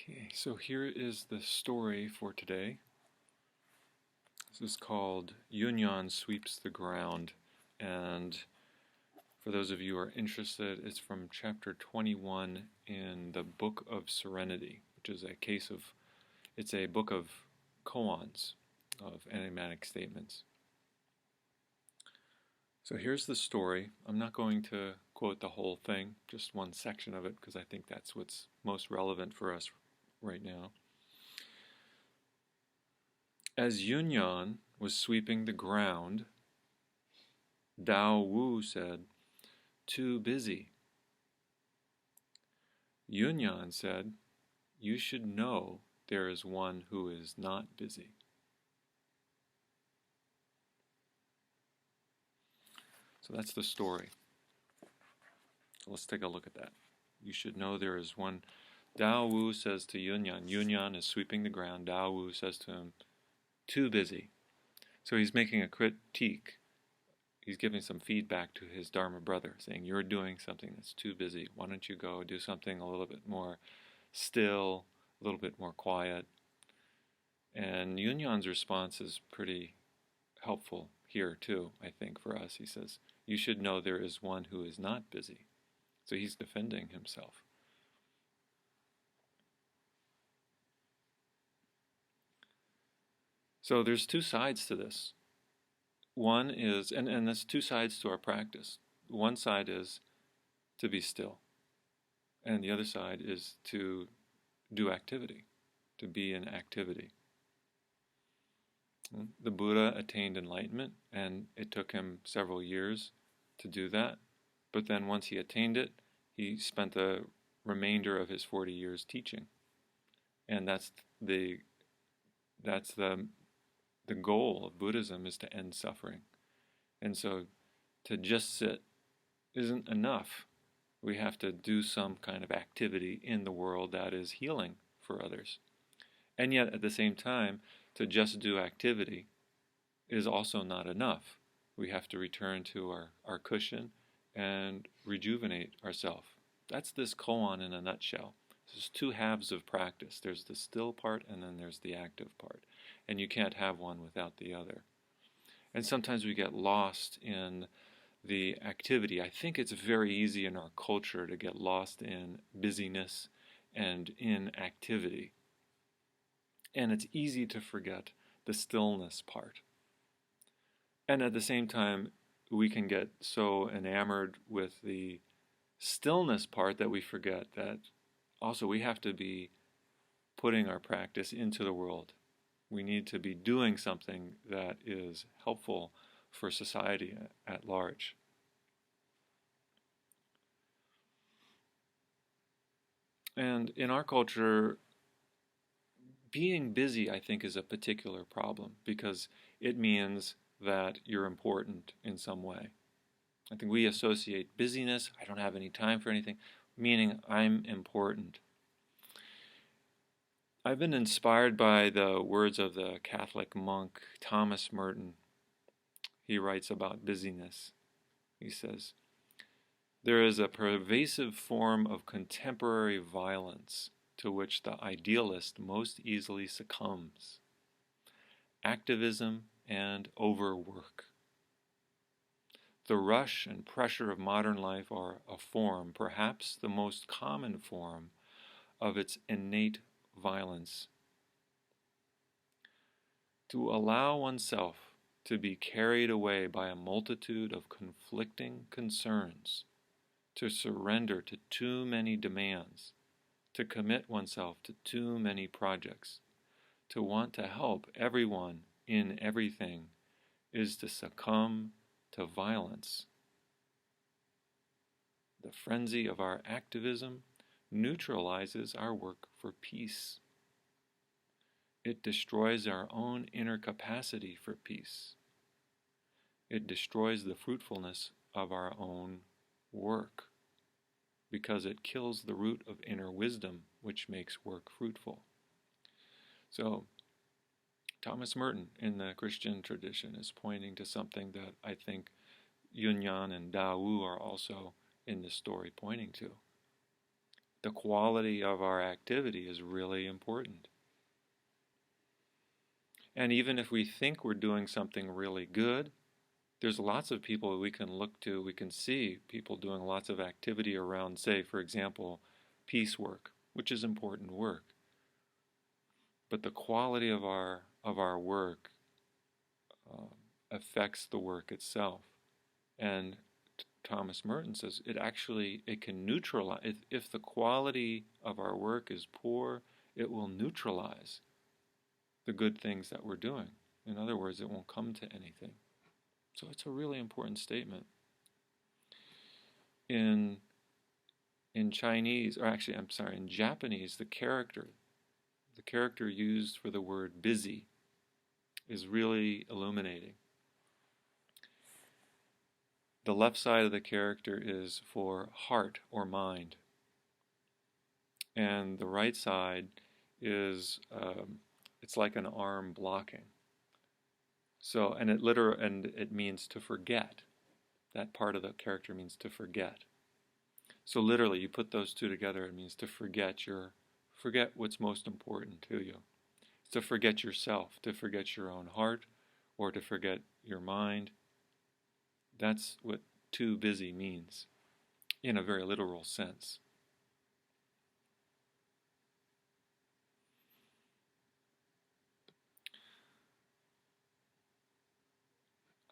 Okay, so here is the story for today. This is called Yunyan Sweeps the Ground, and for those of you who are interested, it's from chapter 21 in the Book of Serenity, which is it's a book of koans, of enigmatic statements. So here's the story. I'm not going to quote the whole thing, just one section of it, because I think that's what's most relevant for us right now. As Yunyan was sweeping the ground, Dao Wu said, "Too busy." Yunyan said, "You should know there is one who is not busy." So that's the story. So let's take a look at that. You should know there is one. Dao Wu says to Yunyan, Yunyan is sweeping the ground. Dao Wu says to him, "Too busy." So he's making a critique. He's giving some feedback to his Dharma brother, saying, "You're doing something that's too busy. Why don't you go do something a little bit more still, a little bit more quiet?" And Yunyan's response is pretty helpful here too, I think, for us. He says, "You should know there is one who is not busy." So he's defending himself. So there's two sides to this. One is, and there's two sides to our practice. One side is to be still, and the other side is to do activity, to be in activity. The Buddha attained enlightenment, and it took him several years to do that. But then once he attained it, he spent the remainder of his 40 years teaching. And that's the goal of Buddhism, is to end suffering. And so to just sit isn't enough. We have to do some kind of activity in the world that is healing for others. And yet at the same time, to just do activity is also not enough. We have to return to our cushion and rejuvenate ourselves. That's this koan in a nutshell. There's two halves of practice. There's the still part and then there's the active part. And you can't have one without the other. And sometimes we get lost in the activity. I think it's very easy in our culture to get lost in busyness and in activity. And it's easy to forget the stillness part. And at the same time, we can get so enamored with the stillness part that we forget that also we have to be putting our practice into the world. We need to be doing something that is helpful for society at large. And in our culture, being busy, I think, is a particular problem because it means that you're important in some way. I think we associate busyness, I don't have any time for anything, meaning I'm important. I've been inspired by the words of the Catholic monk Thomas Merton. He writes about busyness. He says, "There is a pervasive form of contemporary violence to which the idealist most easily succumbs: activism and overwork. The rush and pressure of modern life are a form, perhaps the most common form, of its innate violence. To allow oneself to be carried away by a multitude of conflicting concerns, to surrender to too many demands, to commit oneself to too many projects, to want to help everyone in everything, is to succumb to violence. The frenzy of our activism neutralizes our work for peace. It destroys our own inner capacity for peace. It destroys the fruitfulness of our own work, because it kills the root of inner wisdom, which makes work fruitful." So, Thomas Merton in the Christian tradition is pointing to something that I think Yunyan and Dao Wu are also in this story pointing to. The quality of our activity is really important. And even if we think we're doing something really good, there's lots of people we can look to, we can see people doing lots of activity around, say, for example, peace work, which is important work. But the quality of our work affects the work itself. And Thomas Merton says it can neutralize, if the quality of our work is poor, it will neutralize the good things that we're doing. In other words, it won't come to anything. So it's a really important statement. In Chinese, or actually, I'm sorry, in Japanese, the character used for the word busy is really illuminating. The left side of the character is for heart or mind, and the right side is it's like an arm blocking. So, and it means to forget. That part of the character means to forget. So literally, you put those two together, it means to forget what's most important to you. It's to forget yourself, to forget your own heart, or to forget your mind. That's what too busy means, in a very literal sense.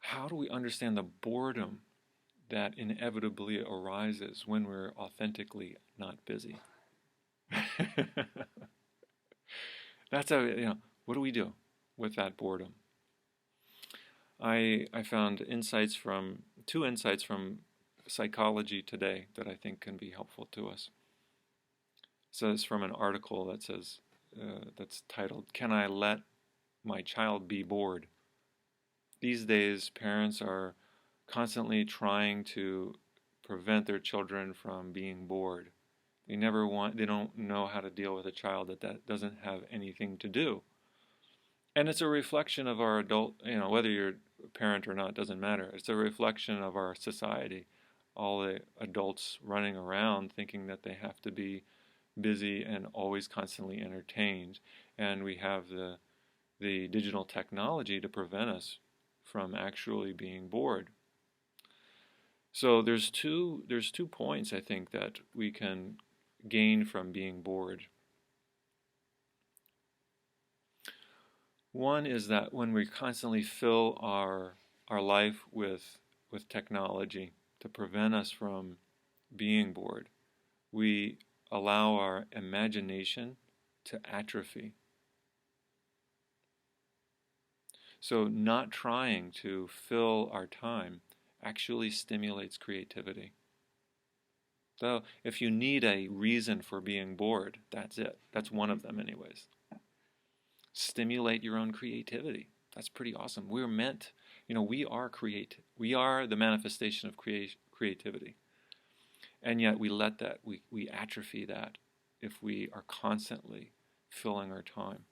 How do we understand the boredom that inevitably arises when we're authentically not busy? That's how, what do we do with that boredom? I found two insights from Psychology Today that I think can be helpful to us. So it's from an article that says, that's titled, "Can I Let My Child Be Bored?" These days, parents are constantly trying to prevent their children from being bored. They don't know how to deal with a child that doesn't have anything to do. And it's a reflection of our adult, whether you're a parent or not, doesn't matter. It's a reflection of our society. All the adults running around thinking that they have to be busy and always constantly entertained. And we have the digital technology to prevent us from actually being bored. So there's two points I think that we can gain from being bored. One is that when we constantly fill our life with technology to prevent us from being bored, we allow our imagination to atrophy. So not trying to fill our time actually stimulates creativity. So if you need a reason for being bored, that's it. That's one of them anyways. Stimulate your own creativity. That's pretty awesome. We're meant, we are creative. We are the manifestation of creativity. And yet we let that, we atrophy that if we are constantly filling our time.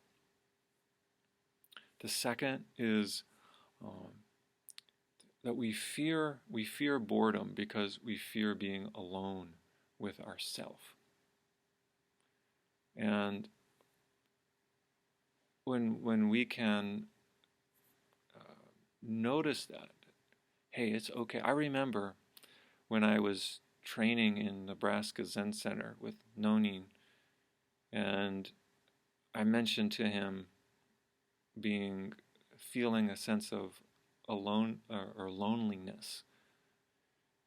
The second is that we fear boredom because we fear being alone with ourself. And when we can notice that, hey, it's okay. I remember when I was training in Nebraska Zen Center with Nonin, and I mentioned to him feeling a sense of alone or loneliness,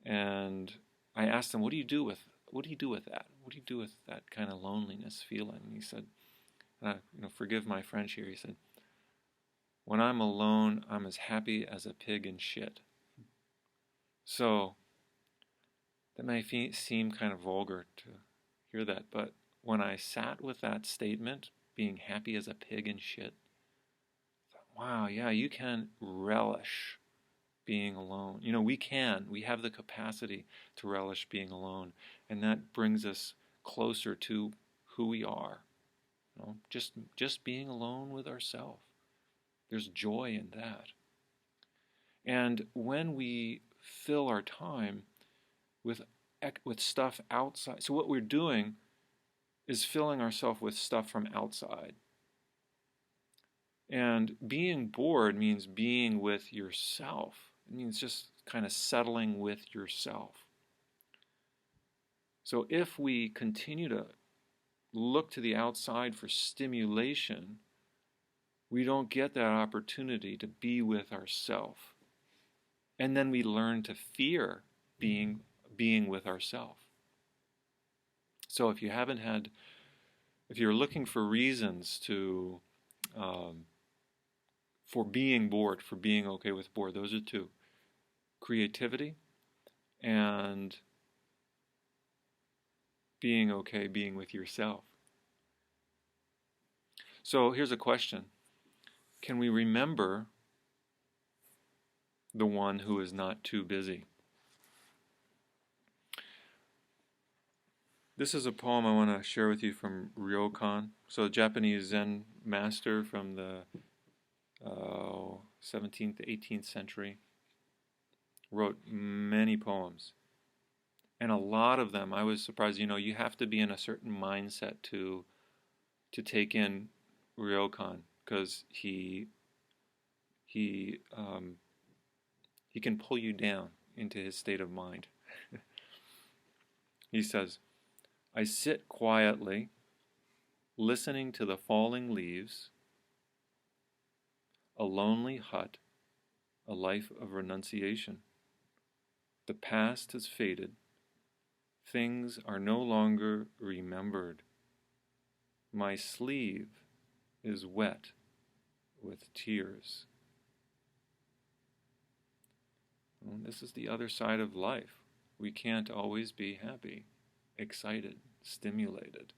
and I asked him, what do you do with that? What do you do with that kind of loneliness feeling? And he said, forgive my French here. He said, when I'm alone, I'm as happy as a pig in shit. So that may seem kind of vulgar to hear that, but when I sat with that statement, being happy as a pig in shit, I thought, wow, yeah, you can relish being alone. We have the capacity to relish being alone, and that brings us closer to who we are. Just being alone with ourselves. There's joy in that. And when we fill our time with stuff outside, so what we're doing is filling ourselves with stuff from outside. And being bored means being with yourself. It means just kind of settling with yourself. So if we continue to look to the outside for stimulation, we don't get that opportunity to be with ourselves. And then we learn to fear being with ourselves. So if you're looking for reasons for being bored, for being okay with bored, those are two: creativity and being okay being with yourself. So here's a question: can we remember the one who is not too busy? This is a poem I want to share with you from Ryokan. So a Japanese Zen master from the 17th, 18th century, wrote many poems. And a lot of them, I was surprised, you have to be in a certain mindset to take in Ryokan, because he can pull you down into his state of mind. He says, "I sit quietly, listening to the falling leaves, a lonely hut, a life of renunciation. The past has faded. Things are no longer remembered. My sleeve is wet with tears." Well, this is the other side of life. We can't always be happy, excited, stimulated.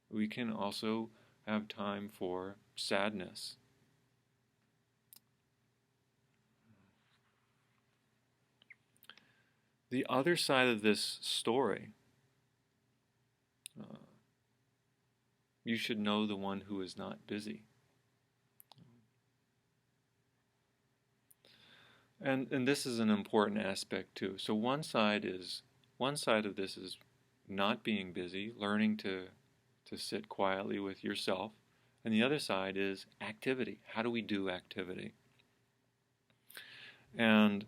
We can also have time for sadness. The other side of this story, you should know the one who is not busy. And this is an important aspect too. So one side of this is not being busy, learning to sit quietly with yourself, and the other side is activity. How do we do activity? And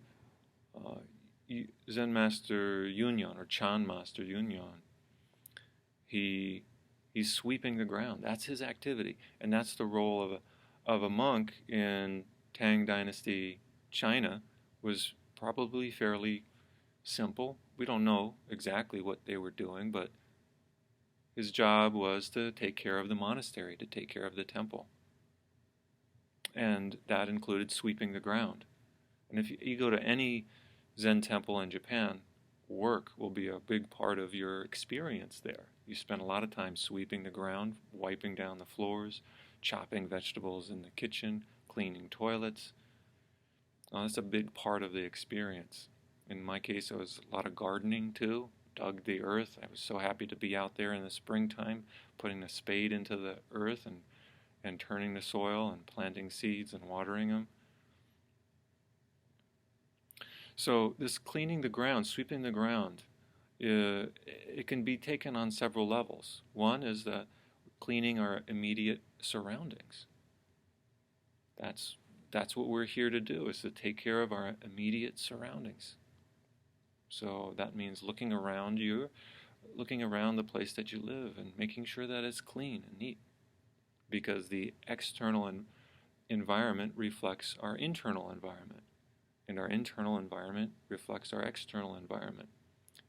Zen Master Yunyan, or Chan Master Yunyan, he's sweeping the ground. That's his activity, and that's the role of a monk in Tang Dynasty China. Was probably fairly simple. We don't know exactly what they were doing, but his job was to take care of the monastery, to take care of the temple. And that included sweeping the ground. And if you go to any Zen temple in Japan, work will be a big part of your experience there. You spend a lot of time sweeping the ground, wiping down the floors, chopping vegetables in the kitchen, cleaning toilets. That's a big part of the experience. In my case, it was a lot of gardening too. Dug the earth. I was so happy to be out there in the springtime, putting a spade into the earth and turning the soil and planting seeds and watering them. So this cleaning the ground, sweeping the ground, it can be taken on several levels. One is that cleaning our immediate surroundings. That's what we're here to do, is to take care of our immediate surroundings. So that means looking around the place that you live and making sure that it's clean and neat. Because the external environment reflects our internal environment. And our internal environment reflects our external environment.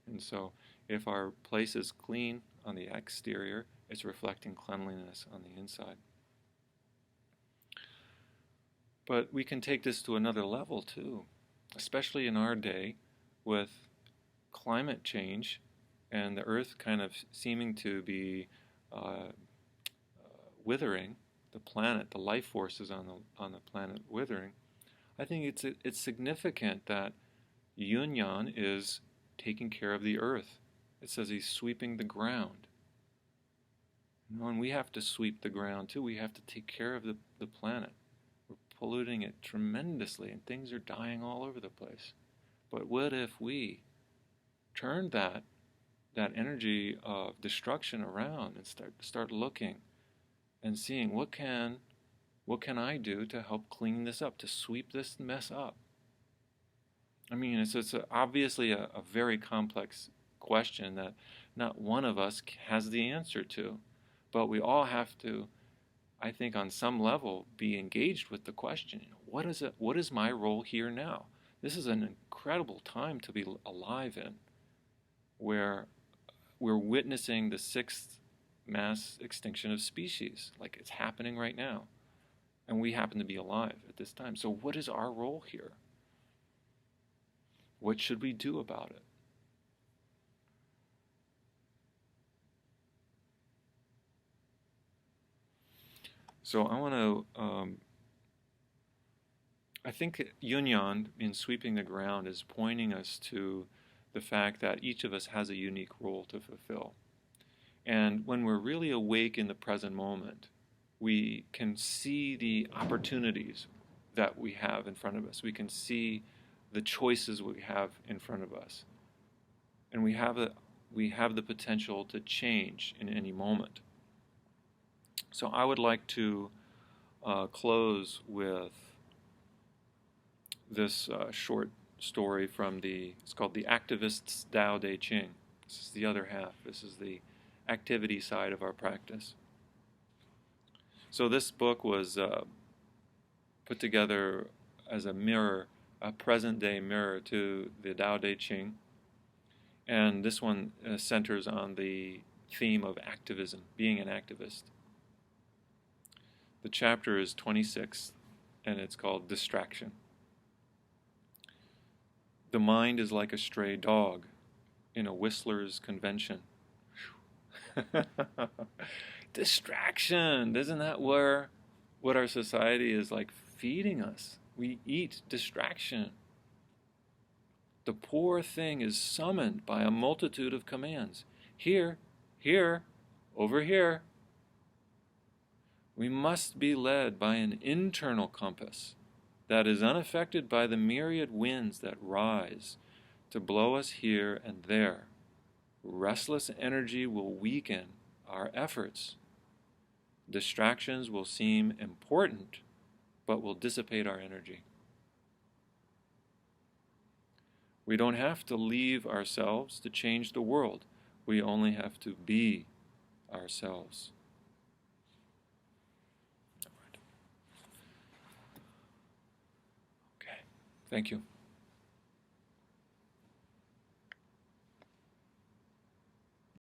And so if our place is clean on the exterior, it's reflecting cleanliness on the inside. But we can take this to another level too, especially in our day with climate change and the earth kind of seeming to be withering, the planet, the life forces on the planet withering. I think it's significant that Yunyan is taking care of the earth. It says he's sweeping the ground. And we have to sweep the ground too. We have to take care of the planet. We're polluting it tremendously, and things are dying all over the place. But what if we turned that that energy of destruction around and start looking and seeing what can I do to help clean this up, to sweep this mess up. I mean, it's obviously a very complex question that not one of us has the answer to, but we all have to, I think, on some level, be engaged with the question. What is it? What is my role here now? This is an incredible time to be alive in, where we're witnessing the sixth mass extinction of species, like it's happening right now, and we happen to be alive at this time. So, what is our role here? What should we do about it? So I want to, I think Yunyan, in sweeping the ground, is pointing us to the fact that each of us has a unique role to fulfill. And when we're really awake in the present moment, we can see the opportunities that we have in front of us. We can see the choices we have in front of us. And we have the potential to change in any moment. So I would like to close with this short story from it's called The Activist's Tao Te Ching. This is the other half. This is the activity side of our practice. So this book was put together as a mirror, a present-day mirror to the Tao Te Ching. And this one centers on the theme of activism, being an activist. The chapter is 26, and it's called Distraction. The mind is like a stray dog in a whistler's convention. Distraction! Isn't that what our society is like feeding us? We eat distraction. The poor thing is summoned by a multitude of commands. Here, here, over here. We must be led by an internal compass that is unaffected by the myriad winds that rise to blow us here and there. Restless energy will weaken our efforts. Distractions will seem important, but will dissipate our energy. We don't have to leave ourselves to change the world. We only have to be ourselves. Okay, thank you.